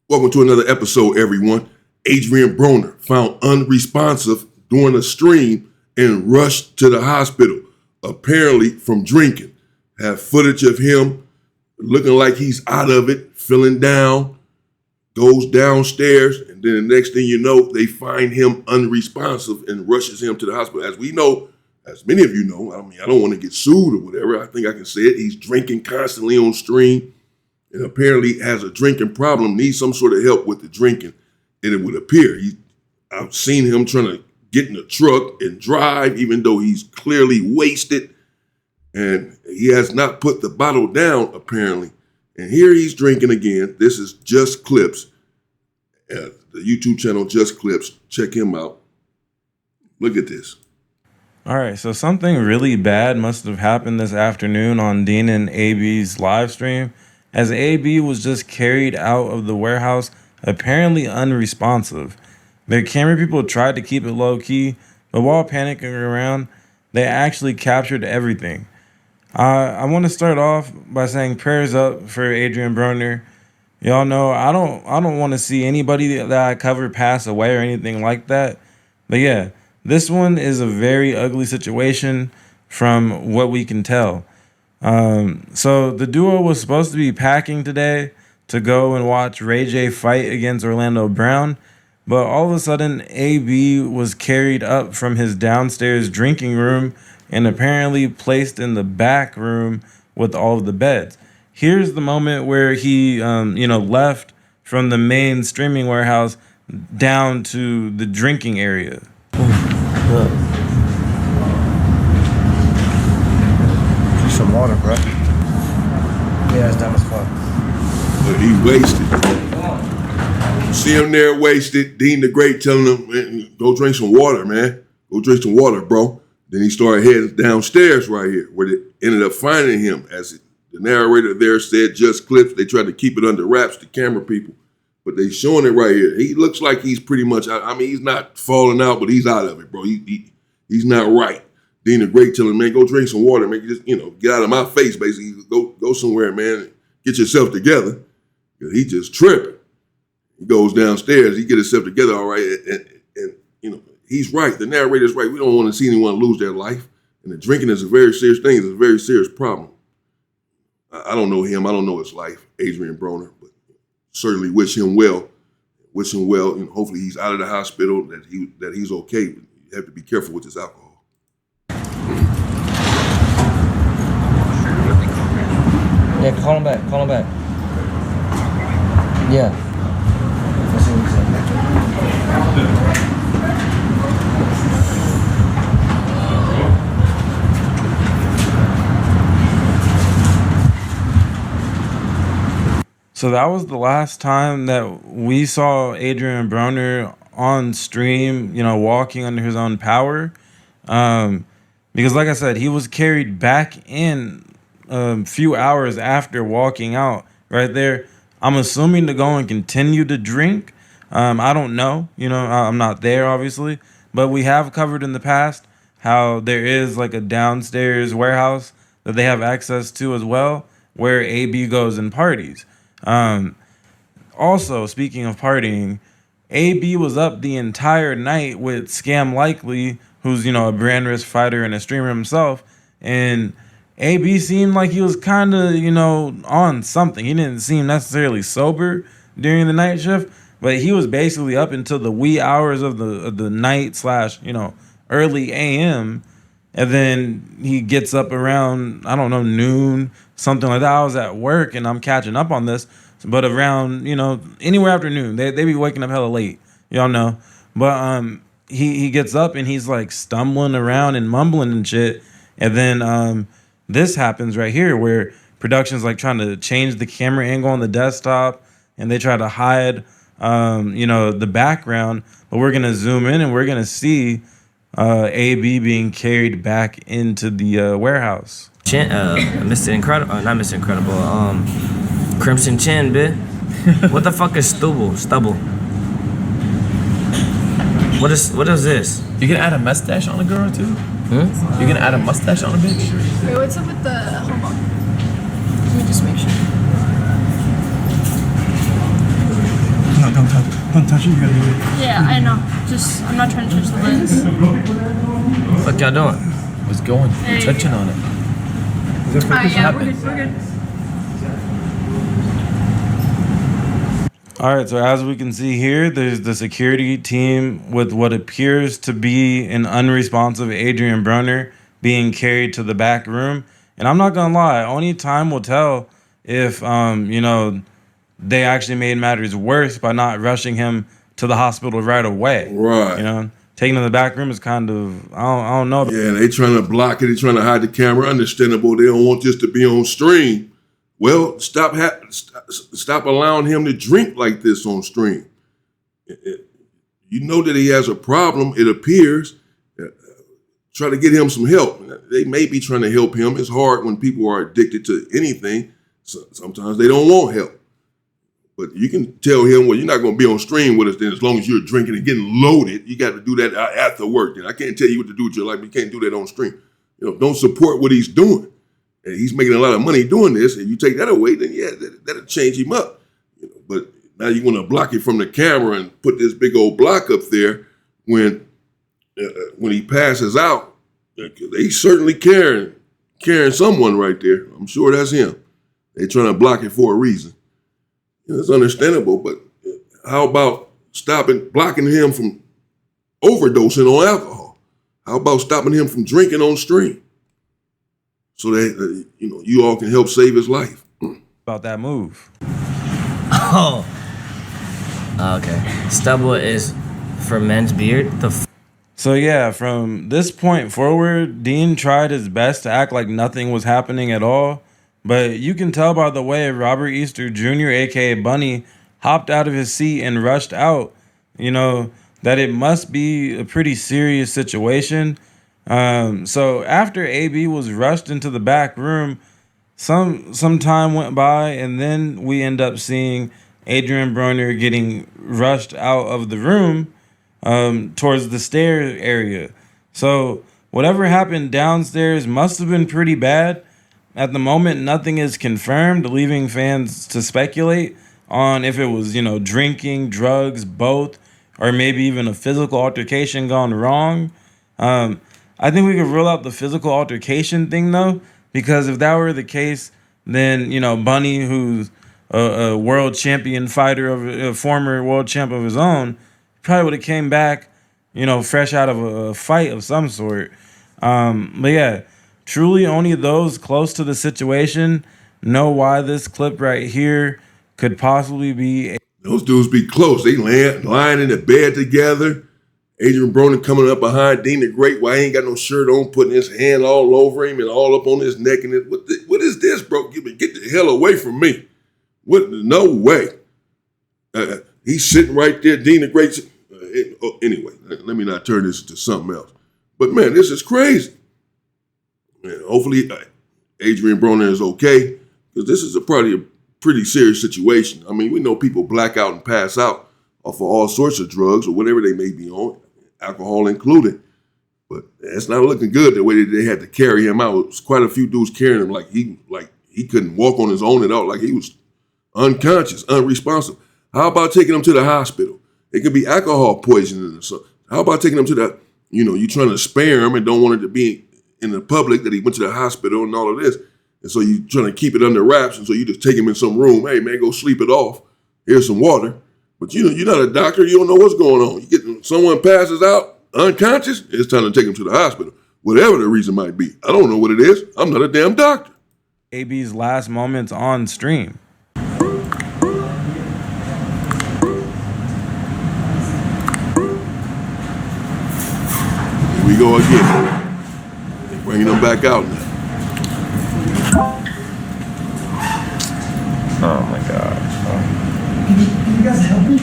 Welcome to another episode, everyone. Adrien Broner found unresponsive during a stream and rushed to the hospital, apparently from drinking. Have footage of him looking like he's out of it, feeling down, goes downstairs, and then the next thing you know, they find him unresponsive and rushes him to the hospital. As we know, as many of you know, I don't want to get sued or whatever. I think I can say it. He's drinking constantly on stream. And apparently has a drinking problem, needs some sort of help with the drinking, and it would appear. I've seen him trying to get in the truck and drive, even though he's clearly wasted, and he has not put the bottle down, apparently. And here he's drinking again. This is Just Clips, the YouTube channel Just Clips. Check him out. Look at this. All right, so something really bad must have happened this afternoon on Dean and AB's live stream, as AB was just carried out of the warehouse, apparently unresponsive. Their camera people tried to keep it low-key, but while panicking around, they actually captured everything. I want to start off by saying prayers up for Adrien Broner. Y'all know I don't want to see anybody that I cover pass away or anything like that. But yeah, this one is a very ugly situation from what we can tell. So the duo was supposed to be packing today to go and watch Ray J fight against Orlando Brown, but all of a sudden AB was carried up from his downstairs drinking room and apparently placed in the back room with all of the beds. Here's the moment where he, left from the main streaming warehouse down to the drinking area. Some water, bro. Yeah, it's dumb as fuck. But he wasted. See him there wasted. Dean the Great telling him, man, go drink some water, man. Go drink some water, bro. Then he started heading downstairs right here, where they ended up finding him. As the narrator there said, Just Clips. They tried to keep it under wraps, the camera people. But they showing it right here. He looks like he's pretty much, he's not falling out, but he's out of it, bro. He's not right. Dean the Great telling him, man, go drink some water, man. You just, get out of my face, basically. Go somewhere, man. Get yourself together. He just tripping. He goes downstairs. He get himself together, all right. And he's right. The narrator's right. We don't want to see anyone lose their life. And the drinking is a very serious thing. It's a very serious problem. I don't know him. I don't know his life, Adrien Broner, but certainly wish him well. Wish him well. Hopefully he's out of the hospital, that he's okay. But you have to be careful with this alcohol. Yeah, call him back. Yeah. Let's see what he said. So that was the last time that we saw Adrien Broner on stream, walking under his own power. Because like I said, he was carried back in a few hours after walking out right there. I'm assuming to go and continue to drink. I don't know. I'm not there, obviously. But we have covered in the past how there is like a downstairs warehouse that they have access to as well, where AB goes and parties. Also, speaking of partying, AB was up the entire night with Scam Likely, who's, a brand risk fighter and a streamer himself. And AB seemed like he was kind of, on something. He didn't seem necessarily sober during the night shift, but he was basically up until the wee hours of the night / early AM. And then he gets up around, noon, something like that. I was at work and I'm catching up on this, but around, anywhere after noon, they be waking up hella late, y'all know. But he gets up and he's like stumbling around and mumbling and shit. And then this happens right here where production's like trying to change the camera angle on the desktop and they try to hide, the background. But we're going to zoom in and we're going to see AB being carried back into the warehouse. Mr. Incredible, not Mr. Incredible, Crimson Chin, bitch. What the fuck is stubble? What is this? You can add a mustache on a girl too? You can add a mustache on a bitch? Wait, what's up with the... Hold on. Let me just make sure. Don't touch it, you gotta do it. Yeah, I know. Just, I'm not trying to touch the lens. What y'all doing? What's going? Hey. You're touching on it. Is that focus? Yeah, we're good. We're good. All right, so as we can see here, there's the security team with what appears to be an unresponsive Adrien Broner being carried to the back room. And I'm not gonna lie, only time will tell if they actually made matters worse by not rushing him to the hospital right away. Right. Taking him to the back room is kind of I don't know. Yeah, they trying to block it. They trying to hide the camera. Understandable. They don't want this to be on stream. Well, stop allowing him to drink like this on stream. You know that he has a problem, it appears. Try to get him some help. They may be trying to help him. It's hard when people are addicted to anything. So sometimes they don't want help. But you can tell him, well, you're not going to be on stream with us then as long as you're drinking and getting loaded. You got to do that after work. Then I can't tell you what to do with your life. You can't do that on stream. Don't support what he's doing. And he's making a lot of money doing this, and you take that away, then yeah, that'll change him up. But now you want to block it from the camera and put this big old block up there when he passes out. They certainly carrying someone right there. I'm sure that's him. They're trying to block it for a reason. It's understandable, but how about blocking him from overdosing on alcohol? How about stopping him from drinking on stream? So that you all can help save his life. About that move. Oh. Okay. Stubble is for men's beard. So yeah, from this point forward, Dean tried his best to act like nothing was happening at all. But you can tell by the way Robert Easter Jr., aka Bunny, hopped out of his seat and rushed out, that it must be a pretty serious situation. So after AB was rushed into the back room, some time went by, and then we end up seeing Adrien Broner getting rushed out of the room towards the stair area. So whatever happened downstairs must have been pretty bad. At the moment, nothing is confirmed, leaving fans to speculate on if it was, drinking, drugs, both, or maybe even a physical altercation gone wrong. I think we could rule out the physical altercation thing, though, because if that were the case, then, Bunny, who's a world champion fighter, a former world champ of his own, probably would have came back, fresh out of a fight of some sort. But yeah, truly only those close to the situation know why this clip right here could possibly be. Those dudes be close. They lying in the bed together. Adrien Broner coming up behind Dean the Great while he ain't got no shirt on, putting his hand all over him and all up on his neck. And what is this, bro? Get the hell away from me. No way. He's sitting right there, Dean the Great. Anyway, let me not turn this into something else. But man, this is crazy. Man, hopefully Adrien Broner is okay, because this is probably a pretty serious situation. I mean, we know people black out and pass out off of all sorts of drugs or whatever they may be on, alcohol included. But it's not looking good the way that they had to carry him out. It was quite a few dudes carrying him like he couldn't walk on his own at all, like he was unconscious, unresponsive. How about taking him to the hospital? It could be alcohol poisoning or something. How about taking him to the, you trying to spare him and don't want it to be in the public that he went to the hospital and all of this. And so you trying to keep it under wraps, and so you just take him in some room. Hey, man, go sleep it off. Here's some water. But you're not a doctor. You don't know what's going on. Someone passes out unconscious, it's time to take him to the hospital. Whatever the reason might be. I don't know what it is. I'm not a damn doctor. AB's last moments on stream. Here we go again. They're bringing them back out now. Oh my God. Can you guys help me?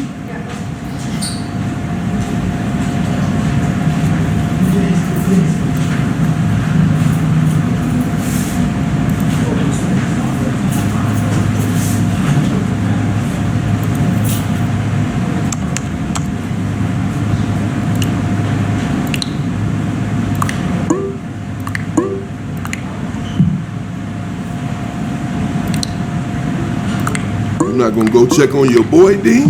You're not gonna go check on your boy, Dean?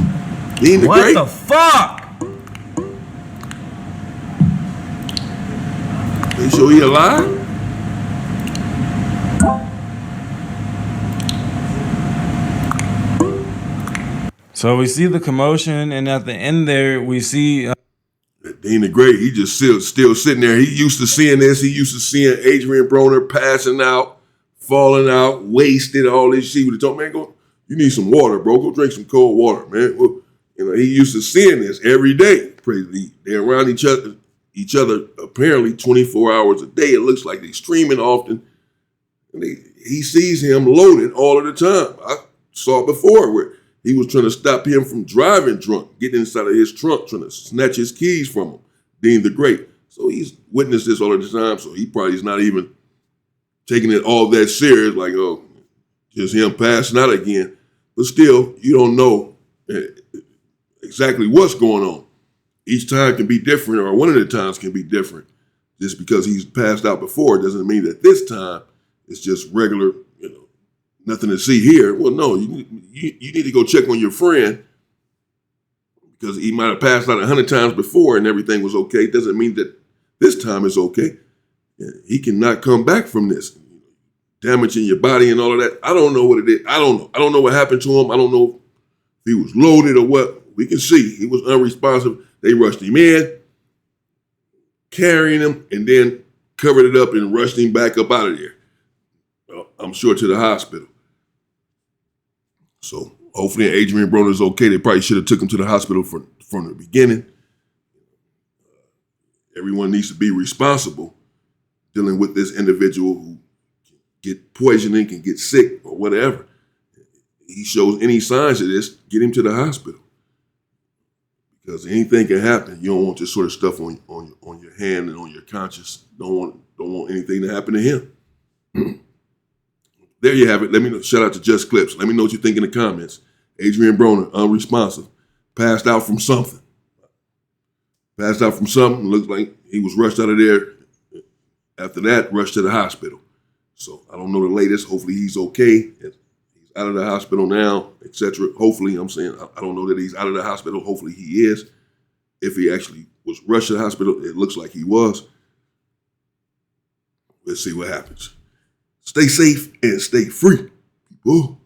Dean the What Great. the fuck? They sure he alive? So we see the commotion, and at the end there, we see Dean the Great, he just still sitting there. He used to seeing this. He used to seeing Adrien Broner passing out, falling out, wasted, all this shit. He would have told, man, go, you need some water, bro. Go drink some cold water, man. Well, you know, he used to seeing this every day. They're around each other apparently 24 hours a day. It looks like they're streaming often. And he sees him loaded all of the time. I saw it before where he was trying to stop him from driving drunk, getting inside of his trunk, trying to snatch his keys from him, Dean the Great. So he's witnessed this all the time, so he probably is not even taking it all that serious, like, oh, just him passing out again. But still, you don't know exactly what's going on. Each time can be different, or one of the times can be different. Just because he's passed out before doesn't mean that this time it's just regular, nothing to see here. Well, no, you need to go check on your friend because he might have passed out 100 times before and everything was okay. Doesn't mean that this time is okay. He cannot come back from this. Damaging your body and all of that. I don't know what it is. I don't know. I don't know what happened to him. I don't know if he was loaded or what. We can see he was unresponsive. They rushed him in, carrying him, and then covered it up and rushed him back up out of there. I'm sure to the hospital. So hopefully Adrien Broner is okay. They probably should have took him to the hospital from the beginning. Everyone needs to be responsible dealing with this individual who can get poisoning, can get sick or whatever. He shows any signs of this, get him to the hospital. Because anything can happen. You don't want this sort of stuff on your hand and on your conscience. Don't want anything to happen to him. There you have it. Let me know. Shout out to Just Clips. Let me know what you think in the comments. Adrien Broner, unresponsive, passed out from something. Passed out from something. Looks like he was rushed out of there. After that, rushed to the hospital. So I don't know the latest. Hopefully he's okay. He's out of the hospital now, etc. Hopefully, I'm saying, I don't know that he's out of the hospital. Hopefully he is. If he actually was rushed to the hospital, it looks like he was. Let's see what happens. Stay safe and stay free, people.